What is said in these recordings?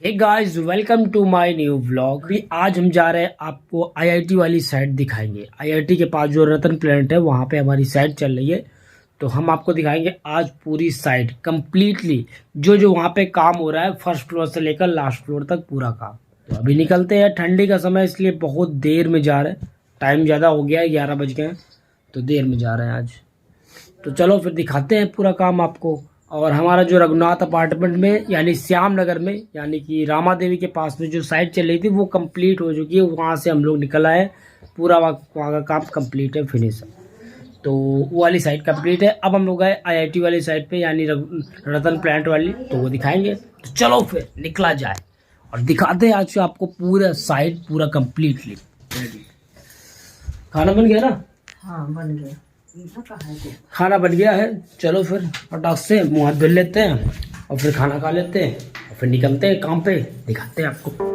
Hey guys, welcome to my new vlog. अभी आज हम जा रहे हैं, आपको आईआईटी वाली साइट दिखाएंगे। आईआईटी के पास जो रतन प्लेनेट है वहाँ पे हमारी साइट चल रही है, तो हम आपको दिखाएंगे आज पूरी साइट कंप्लीटली जो जो वहाँ पे काम हो रहा है, फर्स्ट फ्लोर से लेकर लास्ट फ्लोर तक पूरा काम। तो अभी निकलते हैं, ठंडी का समय इसलिए बहुत देर में जा रहे हैं, टाइम ज़्यादा हो गया है, 11 बज गए हैं, तो देर में जा रहे हैं आज। तो चलो फिर दिखाते हैं पूरा काम आपको। और हमारा जो रघुनाथ अपार्टमेंट में यानी श्याम नगर में यानी कि रामा देवी के पास में जो साइट चल रही थी वो कंप्लीट हो चुकी है। वहाँ से हम लोग निकल आए, पूरा वहाँ का काम कंप्लीट है, फिनिश है। तो वो वाली साइट कंप्लीट है। अब हम लोग गए आईआईटी वाली साइट पे यानी रतन प्लांट वाली, तो वो दिखाएंगे। तो चलो फिर निकला जाए और दिखाते हैं आज आपको पूरा साइट पूरा कंप्लीटली रेडी। खाना बन गया ना? हाँ बन गया। खाना बन गया है। चलो फिर फटाक से मुँह हाथ धुल लेते हैं और फिर खाना खा लेते हैं और फिर निकलते हैं काम पे, दिखाते हैं आपको।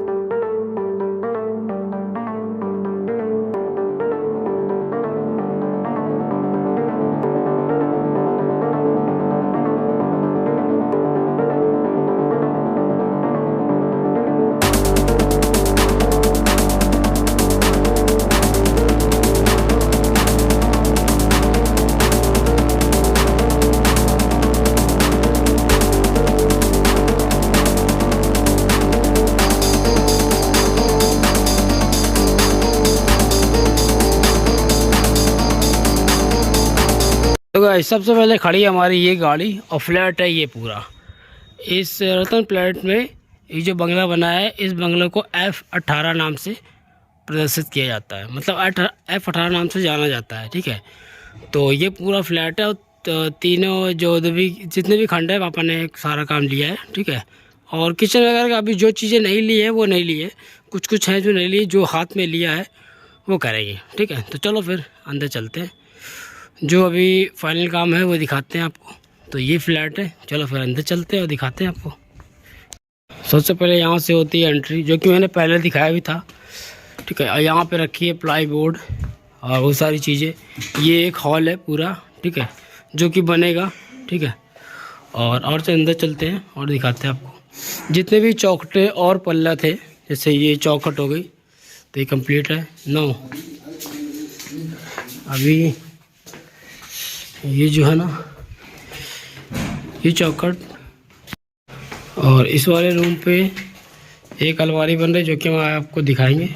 तो गाइस, सबसे पहले खड़ी है हमारी ये गाड़ी और फ्लैट है ये पूरा। इस रतन फ्लैट में ये जो बंगला बना है, इस बंगले को F18 नाम से प्रदर्शित किया जाता है, मतलब F18 नाम से जाना जाता है। ठीक है, तो ये पूरा फ्लैट है और तीनों जो भी जितने भी खंड है पापा ने सारा काम लिया है। ठीक है, और किचन वगैरह का अभी जो चीज़ें नहीं ली है वो नहीं ली है, कुछ कुछ है जो नहीं ली, जो हाथ में लिया है वो करेंगे। ठीक है, तो चलो फिर अंदर चलते हैं, जो अभी फाइनल काम है वो दिखाते हैं आपको। तो ये फ्लैट है, चलो फिर अंदर चलते हैं और दिखाते हैं आपको। सबसे पहले यहाँ से होती है एंट्री, जो कि मैंने पहले दिखाया भी था। ठीक है, यहाँ पे रखी है प्लाई बोर्ड और वो सारी चीज़ें। ये एक हॉल है पूरा, ठीक है, जो कि बनेगा। ठीक है, और से अंदर चलते हैं और दिखाते हैं आपको। जितने भी चौखटे और पल्ला थे, जैसे ये चौखट हो गई तो ये कंप्लीट है 9। अभी ये जो है ना, ये चौखट, और इस वाले रूम पे एक अलमारी बन रही है जो कि हम आपको दिखाएंगे।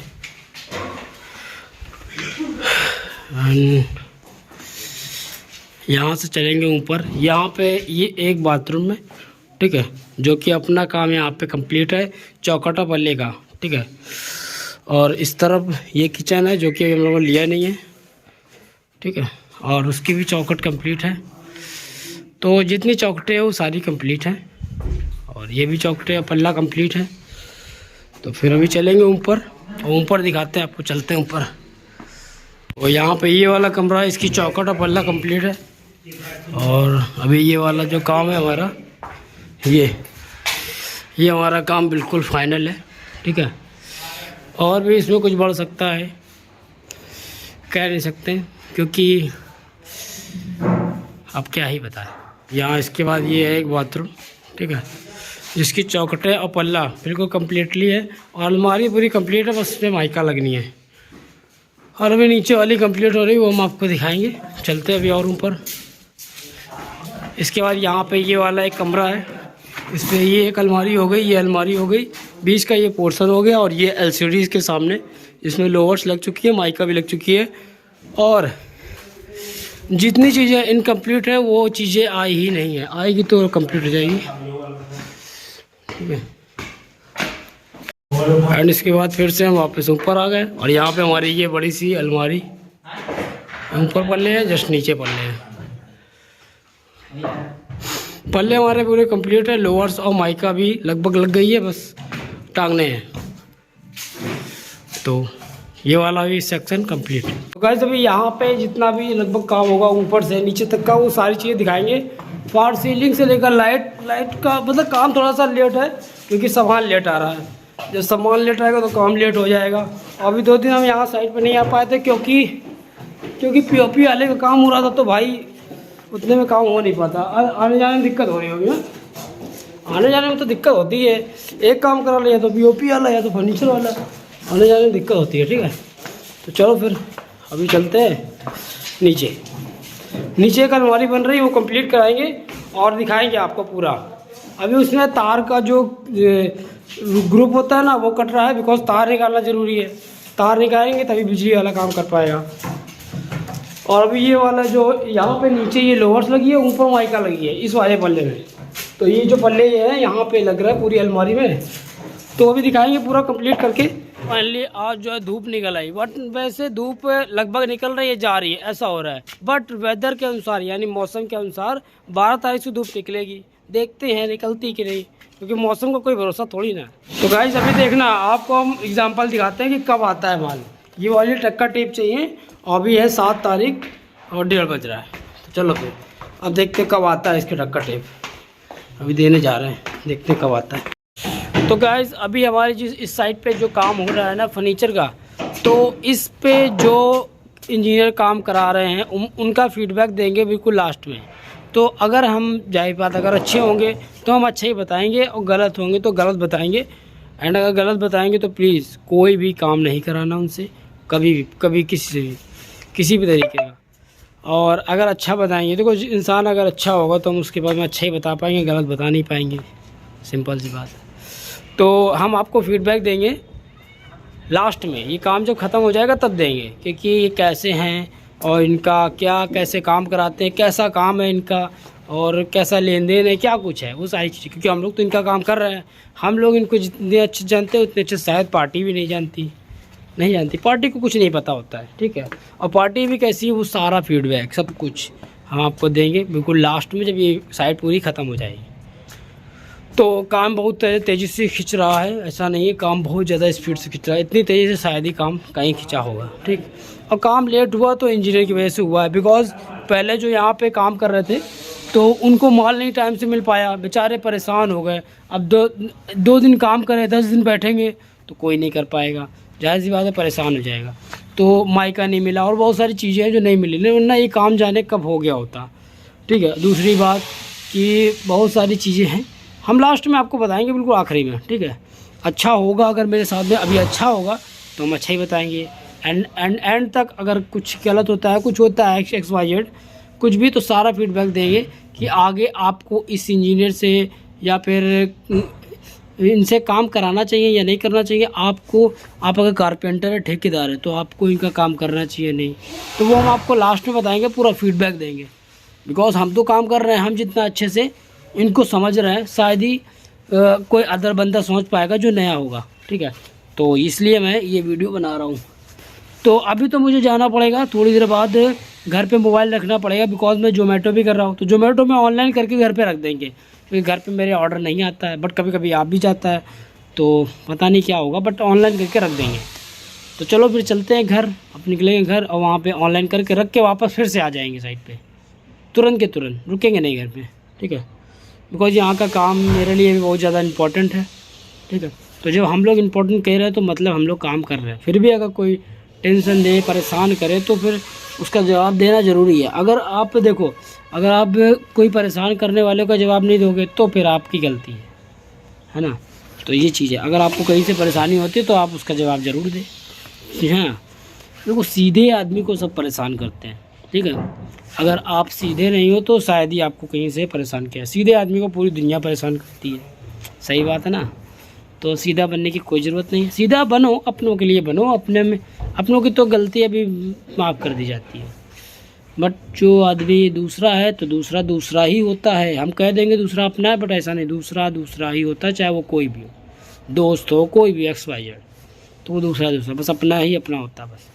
यहाँ से चलेंगे ऊपर, यहाँ पे ये एक बाथरूम है। ठीक है, जो कि अपना काम यहाँ पे कंप्लीट है, चौखटा पल्ले का। ठीक है, और इस तरफ ये किचन है जो कि हम लोगों ने लिया नहीं है। ठीक है, और उसकी भी चौखट कंप्लीट है। तो जितनी चौखटें हैं वो सारी कंप्लीट हैं, और ये भी चौखटें और पल्ला कंप्लीट है। तो फिर अभी चलेंगे ऊपर और ऊपर दिखाते हैं आपको, चलते हैं ऊपर। और यहाँ पे ये वाला कमरा है, इसकी चौखट और पल्ला कंप्लीट है। और अभी ये वाला जो काम है हमारा, ये हमारा काम बिल्कुल फाइनल है। ठीक है, और भी इसमें कुछ बढ़ सकता है, कह नहीं सकते, क्योंकि अब क्या ही बताएं। यहाँ इसके बाद ये है एक बाथरूम। ठीक है, जिसकी चौखटें और पल्ला बिल्कुल कम्प्लीटली है, और अलमारी पूरी कंप्लीट है, बस उसमें माइका लगनी है। और अभी नीचे वाली कंप्लीट हो रही है, वो हम आपको दिखाएंगे। चलते हैं अभी और ऊपर। इसके बाद यहाँ पे ये वाला एक कमरा है, इसमें ये एक अलमारी हो गई, ये अलमारी हो गई, बीच का ये पोर्शन हो गया, और ये LCD के सामने इसमें लोवर्स लग चुकी है, माइका भी लग चुकी है। और जितनी चीज़ें इनकम्प्लीट है वो चीज़ें आई ही नहीं है, आएगी तो कंप्लीट हो जाएगी। ठीक है, एंड इसके बाद फिर से हम वापस ऊपर आ गए, और यहाँ पे हमारी ये बड़ी सी अलमारी, ऊपर पल्ले हैं, जस्ट नीचे पल्ले हैं। पल्ले हमारे पूरे कंप्लीट है, लोअर्स और माइका भी लगभग लग गई है, बस टांगने हैं। तो ये वाला भी सेक्शन कंप्लीट है। तो गाइस, अभी यहाँ पे जितना भी लगभग काम होगा ऊपर से नीचे तक का, वो सारी चीज़ें दिखाएंगे। फॉर सीलिंग से लेकर लाइट का मतलब काम थोड़ा सा लेट है, क्योंकि सामान लेट आ रहा है। जब सामान लेट आएगा तो काम लेट हो जाएगा। अभी 2 दिन हम यहाँ साइड पे नहीं आ पाए थे, क्योंकि POP वाले का काम हो रहा था, तो भाई उतने में काम हो नहीं पाता, आने जाने में दिक्कत हो रही होगी ना। आने जाने में तो दिक्कत होती है। एक काम करा ले, या तो पीओपी वाला या तो फर्नीचर वाला, आने जाने में दिक्कत होती है। ठीक है, तो चलो फिर अभी चलते हैं नीचे। नीचे एक अलमारी बन रही है, वो कंप्लीट कराएंगे और दिखाएंगे आपको पूरा। अभी उसमें तार का जो ग्रुप होता है ना, वो कट रहा है, बिकॉज तार निकालना ज़रूरी है। तार निकालेंगे तभी बिजली वाला काम कर पाएगा। और अभी ये वाला जो यहाँ पे नीचे ये लोवर्स लगी है, ऊपर माइका लगी है इस वाले पल्ले में। तो ये जो पल्ले ये है यहाँ पे लग रहा है पूरी अलमारी में, तो अभी दिखाएंगे पूरा कंप्लीट करके। फाइनली आज जो है धूप निकल आई, बट वैसे धूप लगभग निकल रही है, जा रही है, ऐसा हो रहा है। बट वेदर के अनुसार यानी मौसम के अनुसार 12 तारीख से धूप निकलेगी। देखते हैं निकलती कि नहीं, क्योंकि मौसम का कोई भरोसा थोड़ी ना। तो गाइस अभी देखना, आपको हम एग्जांपल दिखाते हैं कि कब आता है माल। ये वाली टक्का टेप चाहिए, अभी है 7 तारीख और 1:30 बज रहा है। तो चलो फिर अब देखते हैं कब आता है इसके टक्का टेप। अभी देने जा रहे हैं, देखते हैं कब आता है। तो गाइस अभी हमारे जिस इस साइड पे जो काम हो रहा है ना फर्नीचर का, तो इस पे जो इंजीनियर काम करा रहे हैं उनका फीडबैक देंगे बिल्कुल लास्ट में। तो अगर हम जाहिर बात अगर अच्छे होंगे तो हम अच्छे ही बताएंगे, और गलत होंगे तो गलत बताएंगे। एंड अगर गलत बताएंगे तो प्लीज़ कोई भी काम नहीं कराना उनसे, कभी किसी से भी, किसी भी तरीके का। और अगर अच्छा बताएंगे, देखो इंसान अगर अच्छा होगा तो हम उसके बारे में अच्छा ही बता पाएंगे, गलत बता नहीं पाएंगे, सिंपल सी बात है। तो हम आपको फीडबैक देंगे लास्ट में, ये काम जब ख़त्म हो जाएगा तब देंगे, क्योंकि ये कैसे हैं और इनका क्या कैसे काम कराते हैं, कैसा काम है इनका और कैसा लेन देन है, क्या कुछ है वो सारी चीज़ें। क्योंकि हम लोग तो इनका काम कर रहे हैं, हम लोग इनको जितने अच्छे जानते हैं उतने अच्छे शायद पार्टी भी नहीं जानती। पार्टी को कुछ नहीं पता होता है, ठीक है। और पार्टी भी कैसी है वो सारा फीडबैक सब कुछ हम आपको देंगे बिल्कुल लास्ट में, जब ये साइट पूरी ख़त्म हो जाएगी। तो काम बहुत तेज़ी से खिंच रहा है, ऐसा नहीं है, काम बहुत ज़्यादा स्पीड से खिंच रहा है। इतनी तेज़ी से शायद ही काम कहीं खिंचा होगा, ठीक। और काम लेट हुआ तो इंजीनियर की वजह से हुआ है, बिकॉज़ पहले जो यहाँ पे काम कर रहे थे तो उनको माल नहीं टाइम से मिल पाया, बेचारे परेशान हो गए। अब दो दिन काम करें 10 दिन बैठेंगे तो कोई नहीं कर पाएगा, जाहिर सी बात है परेशान हो जाएगा। तो माइका नहीं मिला और बहुत सारी चीज़ें हैं जो नहीं मिली, वरना ये काम जाने कब हो गया होता, ठीक है। दूसरी बात कि बहुत सारी चीज़ें हैं, हम लास्ट में आपको बताएंगे बिल्कुल आखिरी में, ठीक है। अच्छा होगा अगर मेरे साथ में अभी अच्छा होगा तो हम अच्छा ही बताएंगे। एंड तक अगर कुछ गलत होता है, कुछ होता है XYZ कुछ भी, तो सारा फीडबैक देंगे कि आगे आपको इस इंजीनियर से या फिर इनसे काम कराना चाहिए या नहीं करना चाहिए। आप अगर कारपेंटर है, ठेकेदार है, तो आपको इनका काम करना चाहिए नहीं, तो वो हम आपको लास्ट में बताएंगे, पूरा फीडबैक देंगे। बिकॉज हम तो काम कर रहे हैं, हम जितना अच्छे से इनको समझ रहे हैं शायद ही कोई अदर बंदा समझ पाएगा जो नया होगा, ठीक है। तो इसलिए मैं ये वीडियो बना रहा हूँ। तो अभी तो मुझे जाना पड़ेगा, थोड़ी देर बाद घर पे मोबाइल रखना पड़ेगा, बिकॉज मैं जोमेटो भी कर रहा हूँ। तो जोमेटो में ऑनलाइन करके घर पे रख देंगे, क्योंकि घर पे मेरे ऑर्डर नहीं आता है, बट कभी कभी आ भी जाता है, तो पता नहीं क्या होगा, बट ऑनलाइन करके रख देंगे। तो चलो फिर चलते हैं घर, अब निकलेंगे घर और वहाँ पे ऑनलाइन करके रख के वापस फिर से आ जाएंगे साइट पे, तुरंत के तुरंत, रुकेंगे नहीं घर पे, ठीक है। बिकॉज यहाँ का काम मेरे लिए भी बहुत ज़्यादा इम्पोर्टेंट है, ठीक है। तो जब हम लोग इम्पोर्टेंट कह रहे हैं तो मतलब हम लोग काम कर रहे हैं। फिर भी अगर कोई टेंशन दे, परेशान करे, तो फिर उसका जवाब देना ज़रूरी है। अगर आप देखो, अगर आप कोई परेशान करने वाले का जवाब नहीं दोगे तो फिर आपकी गलती है ना। तो ये चीज़ है, अगर आपको कहीं से परेशानी होती है तो आप उसका जवाब ज़रूर दें। हाँ, देखो सीधे आदमी को सब परेशान करते हैं, ठीक है। अगर आप सीधे नहीं हो तो शायद ही आपको कहीं से परेशान किया। सीधे आदमी को पूरी दुनिया परेशान करती है, सही बात है ना। तो सीधा बनने की कोई ज़रूरत नहीं है, सीधा बनो, अपनों के लिए बनो, अपनों की तो गलती अभी माफ़ कर दी जाती है। बट जो आदमी दूसरा है तो दूसरा ही होता है। हम कह देंगे दूसरा अपना है, बट ऐसा नहीं, दूसरा ही होता है, चाहे वो कोई भी हो, दोस्त हो, कोई भी XYZ, तो वो दूसरा बस अपना ही अपना होता है बस।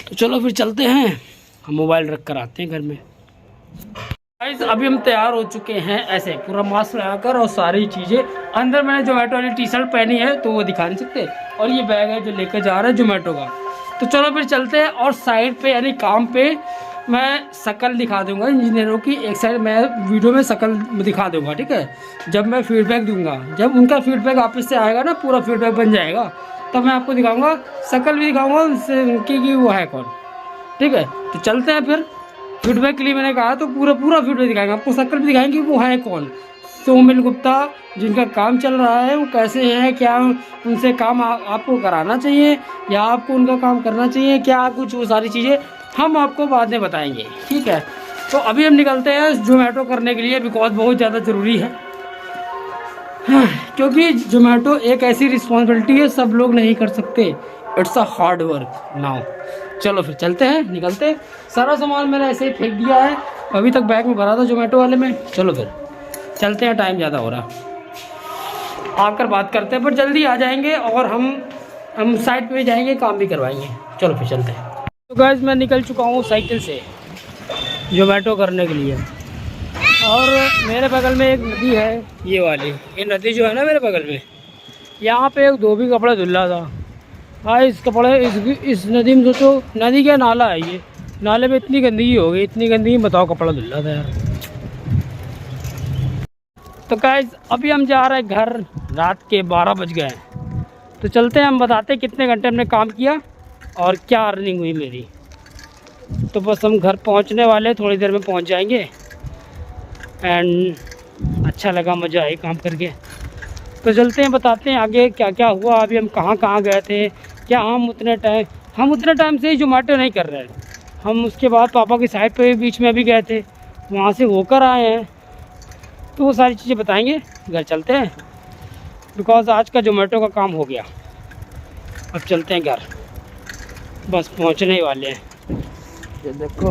तो चलो फिर चलते हैं, हम मोबाइल रख कर आते हैं घर में। गाइस अभी हम तैयार हो चुके हैं, ऐसे पूरा मास्क लगाकर और सारी चीज़ें। अंदर मैंने जोमेटो वाली टी-शर्ट पहनी है तो वो दिखा नहीं सकते, और ये बैग है जो लेकर जा रहा है जोमेटो का। तो चलो फिर चलते हैं, और साइड पे यानी काम पे मैं शक्ल दिखा दूंगा इंजीनियरों की, एक साइड मैं वीडियो में शक्ल दिखा दूंगा, ठीक है। जब मैं फीडबैक दूंगा, जब उनका फीडबैक वापस से आएगा ना, पूरा फीडबैक बन जाएगा, तब मैं आपको दिखाऊँगा, शक्ल भी दिखाऊँगा उनकी कि वो है कौन, ठीक है। तो चलते हैं फिर, फीडबैक के लिए मैंने कहा तो पूरा फीडबैक दिखाएंगे आपको, शक्ल भी दिखाएंगे वो है कौन, सोमिल गुप्ता जिनका काम चल रहा है वो कैसे है, क्या उनसे काम आपको कराना चाहिए या आपको उनका काम करना चाहिए, क्या कुछ वो सारी चीज़ें हम आपको बाद में बताएंगे, ठीक है। तो अभी हम निकलते हैं जोमेटो करने के लिए, बिकॉज बहुत ज़्यादा ज़रूरी है। हाँ, क्योंकि जोमेटो एक ऐसी रिस्पॉन्सिबिलिटी है सब लोग नहीं कर सकते, it's a hard work now. चलो फिर चलते हैं, निकलते हैं। सारा सामान मैंने ऐसे ही फेंक दिया है, अभी तक बैग में भरा था जोमेटो वाले में। चलो फिर चलते हैं, टाइम ज़्यादा हो रहा, आकर बात करते हैं, पर जल्दी आ जाएंगे और हम साइड पे जाएंगे, काम भी करवाएंगे। चलो फिर चलते हैं। तो गाइस मैं निकल चुका हूँ साइकिल से जोमेटो करने के लिए, और मेरे बगल में एक नदी है, ये वाली ये नदी जो है ना मेरे बगल में, यहाँ पे एक धोबी कपड़ा धुल रहा था। हाँ, इस कपड़े इस नदी में सोचो, नदी क्या नाला है ये, नाले में इतनी गंदगी हो गई, इतनी गंदगी, बताओ कपड़ा धुल रहा था यार। तो गाइस अभी हम जा रहे हैं घर, रात के 12 बज गए हैं। तो चलते हैं, हम बताते हैं कितने घंटे हमने काम किया और क्या अर्निंग हुई मेरी। तो बस हम घर पहुंचने वाले, थोड़ी देर में पहुंच जाएंगे। एंड अच्छा लगा, मज़ा आई काम करके। तो चलते हैं, बताते हैं आगे क्या क्या हुआ, अभी हम कहाँ कहाँ गए थे, क्या हम उतने टाइम से ही जोमेटो नहीं कर रहे हैं। हम उसके बाद पापा की साइड पे बीच में भी गए थे, वहाँ से होकर आए हैं। तो वो सारी चीज़ें बताएंगे, घर चलते हैं, बिकॉज़ आज का जोमेटो का काम हो गया। अब चलते हैं घर, बस पहुँचने ही वाले हैं। ये देखो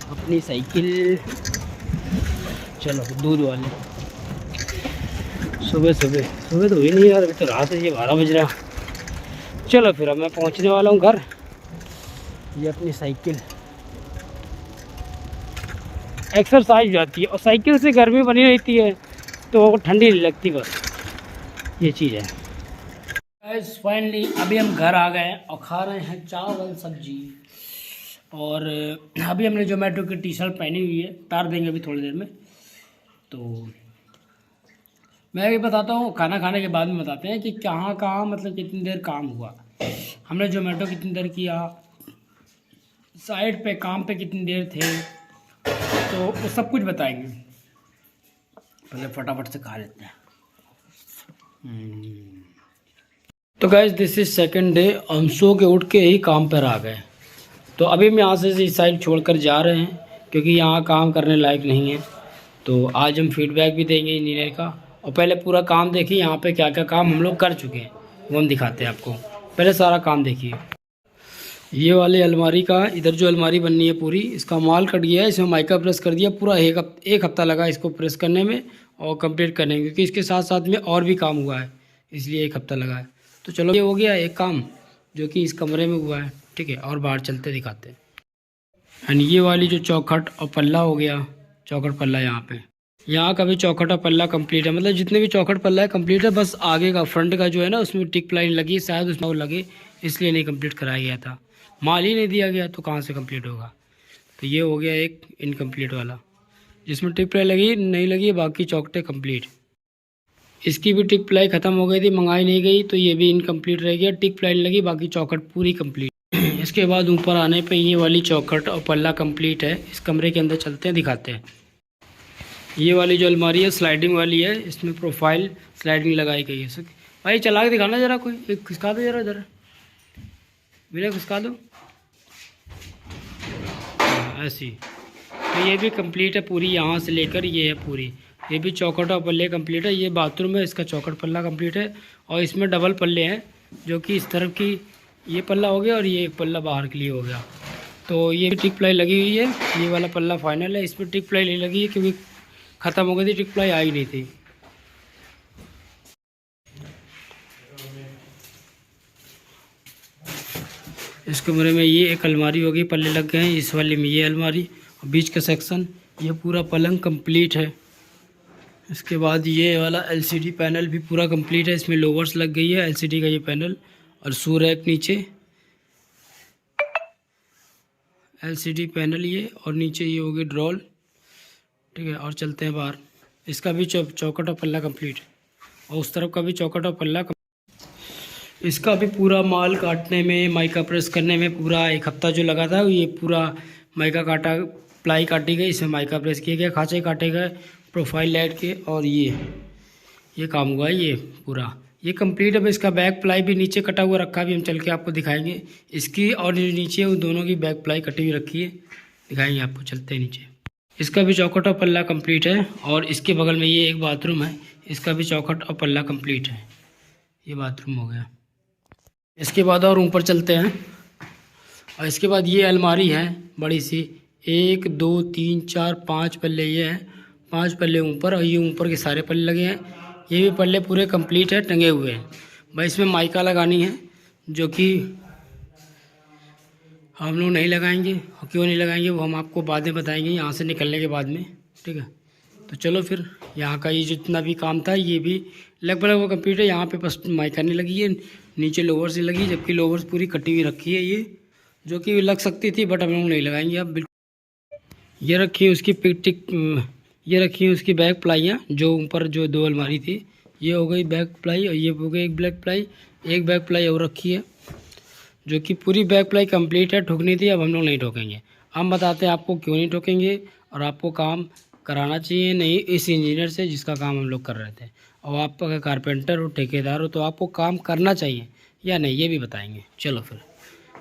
अपनी साइकिल, चलो दूध वाले। सुबह तो हुई नहीं यार, अभी तो रात है, ये 12 बज रहा। चलो फिर अब मैं पहुंचने वाला हूँ घर। ये अपनी साइकिल, एक्सरसाइज जाती है, और साइकिल से गर्मी बनी रहती है तो ठंडी नहीं लगती, बस ये चीज़ है। गाइस फाइनली अभी हम घर आ गए और खा रहे हैं चावल सब्जी। और अभी हमने जोमेटो की टी शर्ट पहनी हुई है, उतार देंगे अभी थोड़ी देर में। तो मैं अभी बताता हूँ, खाना खाने के बाद में बताते हैं कि कहाँ मतलब कितनी देर काम हुआ, हमने जोमेटो कितनी देर किया, साइड पे काम पे कितनी देर थे, तो वो सब कुछ बताएंगे। पहले फटाफट से खा लेते हैं। तो guys this is second day, हम सो के उठ के ही काम पर आ गए। तो अभी हम यहाँ से इस साइड छोड़कर जा रहे हैं, क्योंकि यहाँ काम करने लायक नहीं है। तो आज हम फीडबैक भी देंगे इंजीनियर का, और पहले पूरा काम देखिए यहाँ पे क्या क्या काम हम लोग कर चुके हैं, वो हम दिखाते हैं आपको। पहले सारा काम देखिए। ये वाली अलमारी का, इधर जो अलमारी बननी है पूरी, इसका माल कट गया है, इसमें माइका प्रेस कर दिया, पूरा एक हफ्ता लगा इसको प्रेस करने में और कंप्लीट करने में, क्योंकि इसके साथ साथ में और भी काम हुआ है, इसलिए एक हफ्ता लगा है। तो चलो ये हो गया एक काम जो कि इस कमरे में हुआ है, ठीक है। और बाहर चलते दिखाते हैं। एंड ये वाली जो चौखट और पल्ला हो गया, चौखट पल्ला यहाँ का भी चौखट और पल्ला कंप्लीट है, मतलब जितने भी चौखट पल्ला है कंप्लीट है। बस आगे का फ्रंट का जो है ना, उसमें टिक प्लाई लगी, शायद उसमें वो लगे, इसलिए नहीं कंप्लीट कराया गया था, माल ही नहीं दिया गया, तो कहाँ से कंप्लीट होगा। तो ये हो गया एक इनकम्प्लीट वाला, जिसमें टिक प्लाई लगी नहीं लगी, बाकी चौखटें कंप्लीट। इसकी भी टिक प्लाई ख़त्म हो गई थी, मंगाई नहीं गई, तो ये भी इनकम्प्लीट रह गया। टिक प्लाई लगी, बाकी चौखट पूरी कंप्लीट। इसके बाद ऊपर आने पे ये वाली चौखट और पल्ला कंप्लीट है। इस कमरे के अंदर चलते हैं, दिखाते हैं। ये वाली जो अलमारी है स्लाइडिंग वाली है, इसमें प्रोफाइल स्लाइडिंग लगाई गई है। भाई चला के दिखाना ज़रा, कोई एक खिसका दो जरा, इधर बिना खिसका दो, ऐसी। तो ये भी कंप्लीट है पूरी, यहाँ से लेकर ये है पूरी। ये भी चौखट और पल्ले कंप्लीट है। ये बाथरूम है, इसका चौखट पल्ला कंप्लीट है, और इसमें डबल पल्ले हैं, जो कि इस तरफ की ये पल्ला हो गया और ये एक पल्ला बाहर के लिए हो गया। तो ये टिक प्लाई लगी हुई है, ये वाला पल्ला फाइनल है। इसमें टिक प्लाई नहीं लगी है क्योंकि ख़त्म हो गई थी, टिक प्लाई आई नहीं थी। इस कमरे में ये एक अलमारी होगी, पल्ले लग गए हैं। इस वाले में ये अलमारी और बीच का सेक्शन, ये पूरा पलंग कंप्लीट है। इसके बाद ये वाला एलसीडी पैनल भी पूरा कंप्लीट है, इसमें लोवर्स लग गई है, एलसीडी का ये पैनल, और शू रैक नीचे एलसीडी पैनल ये, और नीचे ये होगी ड्रॉल, ठीक है। और चलते हैं बाहर। इसका भी चौखट और पल्ला कंप्लीट है, और उस तरफ का भी चौखट और पल्ला। इसका भी पूरा माल काटने में, माइका प्रेस करने में पूरा एक हफ्ता जो लगा था, ये पूरा माइका काटा, प्लाई काटी गई, इसमें माइका प्रेस किया गया, खाँचे काटे गए, प्रोफाइल लाइट के, और ये काम हुआ है ये पूरा, ये कंप्लीट। अब इसका बैक प्लाई भी नीचे कटा हुआ रखा, भी हम चल के आपको दिखाएंगे इसकी, और जो नीचे उन दोनों की बैक प्लाई कटी हुई रखी है, दिखाएंगे आपको, चलते हैं नीचे। इसका भी चौखट और पल्ला कंप्लीट है, और इसके बगल में ये एक बाथरूम है, इसका भी चौखट और पल्ला कंप्लीट है। ये बाथरूम हो गया। इसके बाद और ऊपर चलते हैं, और इसके बाद ये अलमारी है बड़ी सी, 1 2 3 4 5 पल्ले ये हैं, 5 पल्ले ऊपर, और ये ऊपर के सारे पल्ले लगे हैं, ये भी पल्ले पूरे कंप्लीट है, टंगे हुए हैं। भाई इसमें माइका लगानी है, जो कि हम लोग नहीं लगाएंगे, और क्यों नहीं लगाएंगे वो हम आपको बाद में बताएंगे, यहाँ से निकलने के बाद में, ठीक है। तो चलो फिर, यहाँ का ये जितना भी काम था ये भी लगभग वो कंप्लीट है। यहाँ पे बस माइका नहीं लगी है, नीचे लोवर से लगी, जबकि लोवर्स पूरी कटी हुई रखी है ये, जो कि लग सकती थी, बट हम लोग नहीं लगाएंगे अब बिल्कुल। ये रखी है उसकी पिक, ये रखी है उसकी बैक प्लाइयाँ, जो ऊपर जो 2 अलमारी थी, ये हो गई बैक प्लाई, और ये हो गई एक बैक प्लाई, एक बैक प्लाई और रखी है, जो कि पूरी बैक प्लाई कंप्लीट है। ठोकनी थी, अब हम लोग नहीं ठोकेंगे। हम बताते हैं आपको क्यों नहीं ठोकेंगे, और आपको काम कराना चाहिए नहीं इस इंजीनियर से जिसका काम हम लोग कर रहे थे। और आप अगर कारपेंटर हो, ठेकेदार हो, तो आपको काम करना चाहिए या नहीं, ये भी बताएंगे। चलो फिर,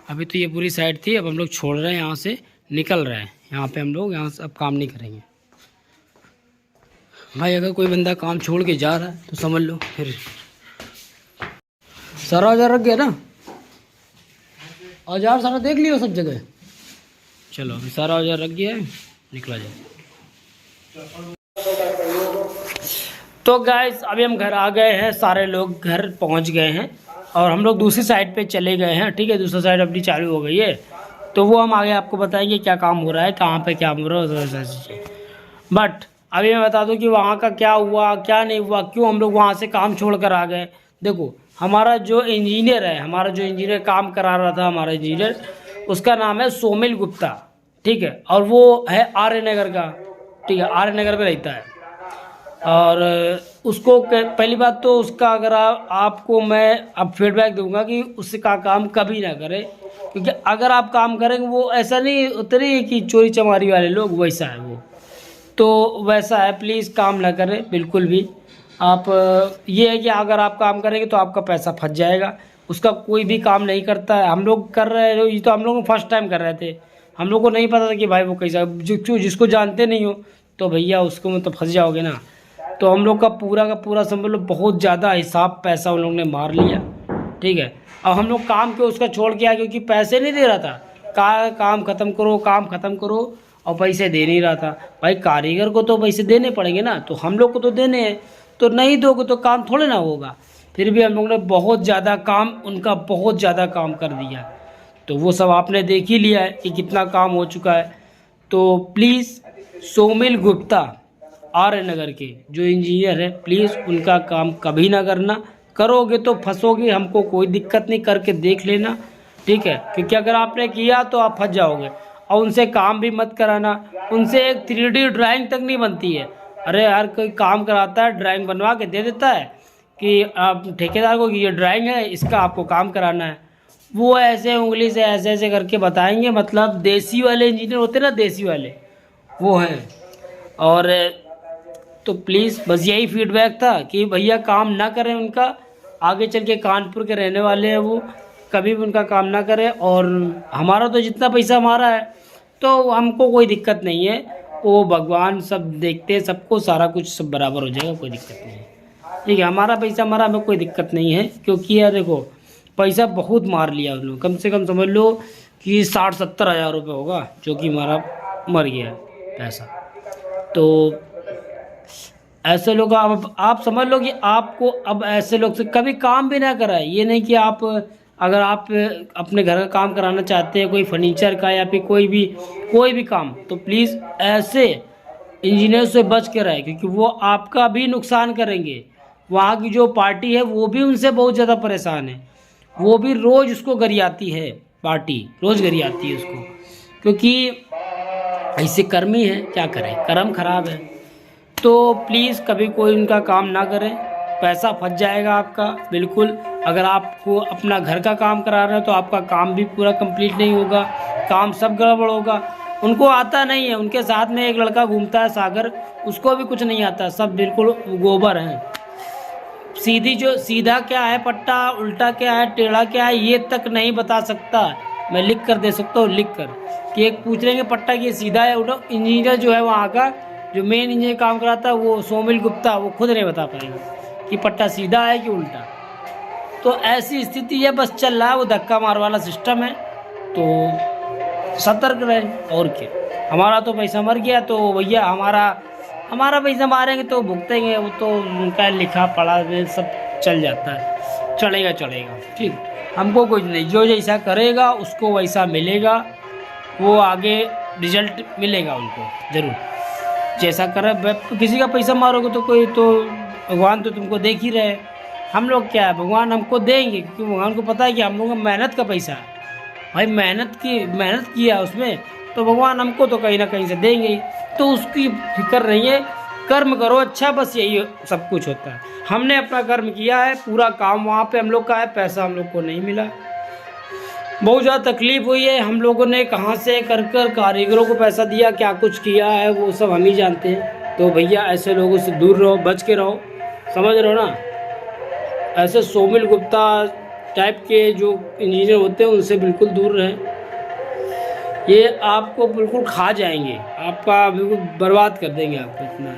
अभी तो ये पूरी साइड थी, अब हम लोग छोड़ रहे हैं, यहाँ से निकल रहे हैं, यहाँ पे हम लोग यहाँ से अब काम नहीं करेंगे। भाई अगर कोई बंदा काम छोड़ के जा रहा है तो समझ लो फिर सारा औजार रख गया ना, औजार सारा देख लियो सब जगह। चलो अभी सारा औजार रख गया है, निकला जाए। तो गाइस अभी हम घर आ गए हैं, सारे लोग घर पहुंच गए हैं, और हम लोग दूसरी साइड पे चले गए हैं, ठीक है। दूसरी साइड अपनी चालू हो गई है, तो वो हम आगे आपको बताएंगे क्या काम हो रहा है, कहाँ पे क्या हो रहा है। बट अभी मैं बता दूं कि वहाँ का क्या हुआ क्या नहीं हुआ, क्यों हम लोग वहाँ से काम छोड़ कर आ गए। देखो हमारा जो इंजीनियर है, हमारा जो इंजीनियर काम करा रहा था, हमारा इंजीनियर, उसका नाम है सोमिल गुप्ता, ठीक है। और वो है आर्य नगर का, ठीक है, आर्य नगर में रहता है। और उसको पहली बात तो उसका अगर आपको मैं अब फीडबैक दूंगा कि उसका काम कभी ना करे, क्योंकि अगर आप काम करेंगे वो ऐसा नहीं उतरी कि चोरी चमारी वाले लोग, वैसा है वो, तो वैसा है। प्लीज़ काम ना करें बिल्कुल भी। आप ये है कि अगर आप काम करेंगे तो आपका पैसा फंस जाएगा, उसका कोई भी काम नहीं करता है। हम लोग कर रहे हैं, ये तो हम लोग फर्स्ट टाइम कर रहे थे, हम लोग को नहीं पता था कि भाई वो कैसा, जिसको जानते नहीं हो तो भैया उसको में तो फंस जाओगे ना। तो हम लोग का पूरा समझ लो बहुत ज़्यादा हिसाब पैसा उन लोगों ने मार लिया, ठीक है। अब हम लोग काम के उसका छोड़ के आए, क्योंकि पैसे नहीं दे रहा था, काम ख़त्म करो, काम ख़त्म करो, और पैसे दे नहीं रहा था। भाई कारीगर को तो पैसे देने पड़ेंगे ना, तो हम लोग को तो देने हैं, तो नहीं दोगे तो काम थोड़े ना होगा। फिर भी हम लोग ने बहुत ज़्यादा काम, उनका बहुत ज़्यादा काम कर दिया, तो वो सब आपने देख ही लिया है कि कितना काम हो चुका है। तो प्लीज़ सोमिल गुप्ता आर्य नगर के जो इंजीनियर है, प्लीज़ उनका काम कभी ना करना, करोगे तो फंसोगे, हमको कोई दिक्कत नहीं, करके देख लेना, ठीक है। क्योंकि अगर आपने किया तो आप फंस जाओगे। और उनसे काम भी मत कराना, उनसे एक 3D ड्राइंग तक नहीं बनती है। अरे यार कोई काम कराता है, ड्राइंग बनवा के दे देता है कि आप ठेकेदार को कि ये ड्राइंग है, इसका आपको काम कराना है, वो ऐसे उंगली से ऐसे ऐसे करके बताएंगे। मतलब देसी वाले इंजीनियर होते ना, देसी वाले वो हैं। और तो प्लीज़ बस यही फीडबैक था कि भैया काम ना करें उनका, आगे चल के कानपुर के रहने वाले हैं वो, कभी भी उनका काम ना करें। और हमारा तो जितना पैसा हमारा है तो हमको कोई दिक्कत नहीं है, वो भगवान सब देखते हैं, सबको सारा कुछ सब बराबर हो जाएगा, कोई दिक्कत नहीं है, ठीक है। हमारा पैसा हमारा, हमें कोई दिक्कत नहीं है, क्योंकि यार देखो पैसा बहुत मार लिया उन लोग, कम से कम समझ लो कि 60-70 हज़ार रुपये होगा जो कि हमारा मर गया पैसा। तो ऐसे लोग आप समझ लो कि आपको अब ऐसे लोग से कभी काम भी ना कराए। ये नहीं कि आप अगर आप अपने घर का काम कराना चाहते हैं, कोई फर्नीचर का या फिर कोई भी काम, तो प्लीज़ ऐसे इंजीनियर से बच के रहे, क्योंकि वो आपका भी नुकसान करेंगे। वहाँ की जो पार्टी है वो भी उनसे बहुत ज़्यादा परेशान है, वो भी रोज़ उसको गरियाती है, पार्टी रोज़ गरियाती है उसको, क्योंकि ऐसे कर्मी है, क्या करें, कर्म खराब है। तो प्लीज़ कभी कोई उनका काम ना करें, पैसा फंस जाएगा आपका बिल्कुल। अगर आपको अपना घर का काम करा रहे हैं तो आपका काम भी पूरा कंप्लीट नहीं होगा, काम सब गड़बड़ होगा। उनको आता नहीं है। उनके साथ में एक लड़का घूमता है सागर, उसको भी कुछ नहीं आता, सब बिल्कुल गोबर हैं। सीधा क्या है पट्टा, उल्टा क्या है, टेढ़ा क्या है, ये तक नहीं बता सकता। मैं लिख कर दे सकता हूँ, लिख कर कि एक पूछ लेंगे पट्टा कि ये सीधा है उल्टा। इंजीनियर जो है वहाँ का, जो मेन इंजीनियर काम कराता है वो सोमिल गुप्ता, वो खुद नहीं बता पाएगा कि पट्टा सीधा है कि उल्टा। तो ऐसी स्थिति है, बस चल रहा है वो धक्का मार वाला सिस्टम है। तो सतर्क रहे, और क्या। हमारा तो पैसा मर गया, तो भैया हमारा पैसा मारेंगे तो भुगतेंगे, वो तो उनका लिखा पढ़ा सब चल जाता है, चलेगा ठीक। हमको कुछ नहीं, जो जैसा करेगा उसको वैसा मिलेगा, वो आगे रिजल्ट मिलेगा उनको ज़रूर। जैसा करे, किसी का पैसा मारोगे तो कोई तो भगवान तो तुमको देख ही रहे। हम लोग क्या है, भगवान हमको देंगे क्योंकि भगवान को पता है कि हम लोगों का मेहनत का पैसा है भाई, मेहनत किया उसमें, तो भगवान हमको तो कहीं ना कहीं से देंगे ही। तो उसकी फिक्र नहीं है, कर्म करो अच्छा, बस यही सब कुछ होता है। हमने अपना कर्म किया है, पूरा काम वहाँ पे हम लोग का है, पैसा हम लोग को नहीं मिला, बहुत ज़्यादा तकलीफ हुई है। हम लोगों ने कहाँ से कर कारीगरों को पैसा दिया, क्या कुछ किया है वो सब हम ही जानते हैं। तो भैया ऐसे लोगों से दूर रहो, बच के रहो, समझ रहे हो ना। ऐसे सोमिल गुप्ता टाइप के जो इंजीनियर होते हैं उनसे बिल्कुल दूर रहें, ये आपको बिल्कुल खा जाएंगे, आपका बिल्कुल बर्बाद कर देंगे आपको इतना।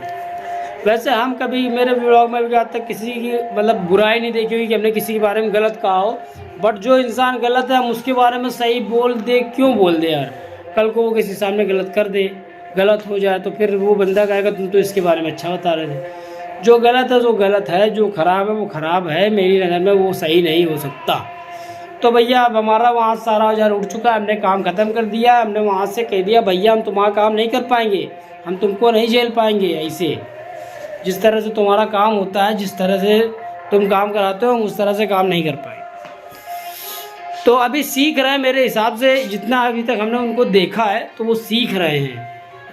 वैसे हम कभी मेरे ब्लॉग में भी आज तक किसी की मतलब बुराई नहीं देखी हुई कि हमने किसी के बारे में गलत कहा हो, बट जो इंसान गलत है हम उसके बारे में सही बोल दे, क्यों बोल दे यार। कल को वो किसी सामने गलत कर दे, गलत हो जाए तो फिर वो बंदा कहेगा तुम तो इसके बारे में अच्छा बता रहे थे। जो गलत है वो गलत है, जो खराब है वो खराब है, मेरी नज़र में वो सही नहीं हो सकता। तो भैया अब हमारा वहाँ सारा औजार उठ चुका है, हमने काम ख़त्म कर दिया। हमने वहाँ से कह दिया भैया हम तुम्हारा काम नहीं कर पाएंगे, हम तुमको नहीं झेल पाएंगे, ऐसे जिस तरह से तुम्हारा काम होता है, जिस तरह से तुम काम कराते हो उस तरह से काम नहीं कर पाए। तो अभी सीख रहे हैं, मेरे हिसाब से जितना अभी तक हमने उनको देखा है तो वो सीख रहे हैं।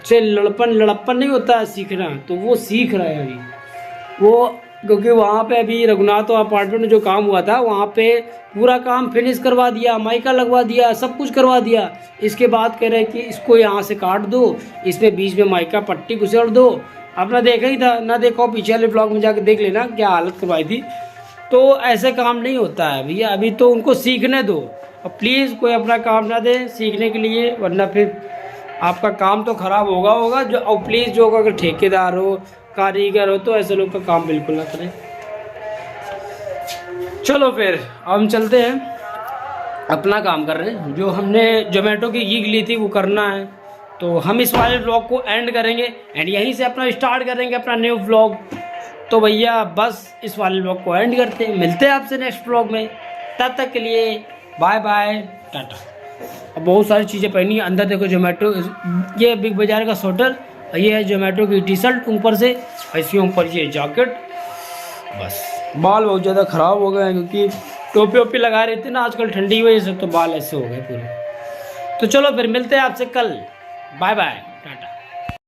से लड़प्पन नहीं होता है सीखना, तो वो सीख रहे हैं अभी वो, क्योंकि वहाँ पे अभी रघुनाथ अपार्टमेंट में जो काम हुआ था वहाँ पे पूरा काम फिनिश करवा दिया, माइका लगवा दिया, सब कुछ करवा दिया। इसके बाद कह रहे कि इसको यहाँ से काट दो, इसमें बीच में माइका पट्टी घुसेड़ दो। आपने देखा ही था, ना देखो पीछे वाले ब्लॉग में जाकर देख लेना क्या हालत करवाई थी। तो ऐसे काम नहीं होता है भैया, अभी तो उनको सीखने दो। और प्लीज़ कोई अपना काम ना दे सीखने के लिए, वरना फिर आपका काम तो ख़राब होगा जो। और प्लीज़ जो अगर ठेकेदार हो, कारीगर हो, तो ऐसे लोग का काम बिल्कुल ना करें। चलो फिर हम चलते हैं, अपना काम कर रहे हैं। जो हमने जोमेटो की गीग ली थी वो करना है। तो हम इस वाले ब्लॉग को एंड करेंगे एंड यहीं से अपना स्टार्ट करेंगे अपना न्यू ब्लॉग। तो भैया बस इस वाले ब्लॉग को एंड करते हैं, मिलते हैं आपसे नेक्स्ट ब्लॉग में। तब तक के लिए बाय बाय, टाटा। अब बहुत सारी चीज़ें पहनी, अंदर देखो जोमेटो, ये बिग बाजार का स्वेटर, ये है जोमेटो की टी शर्ट ऊपर से, ऐसे ऊपर ये जैकेट। बस बाल बहुत ज़्यादा ख़राब हो गए हैं क्योंकि टोपी वोपी लगा रहे थे ना आजकल ठंडी की वजह से, तो बाल ऐसे हो गए पूरे। तो चलो फिर मिलते हैं आपसे कल, बाय बाय, टाटा।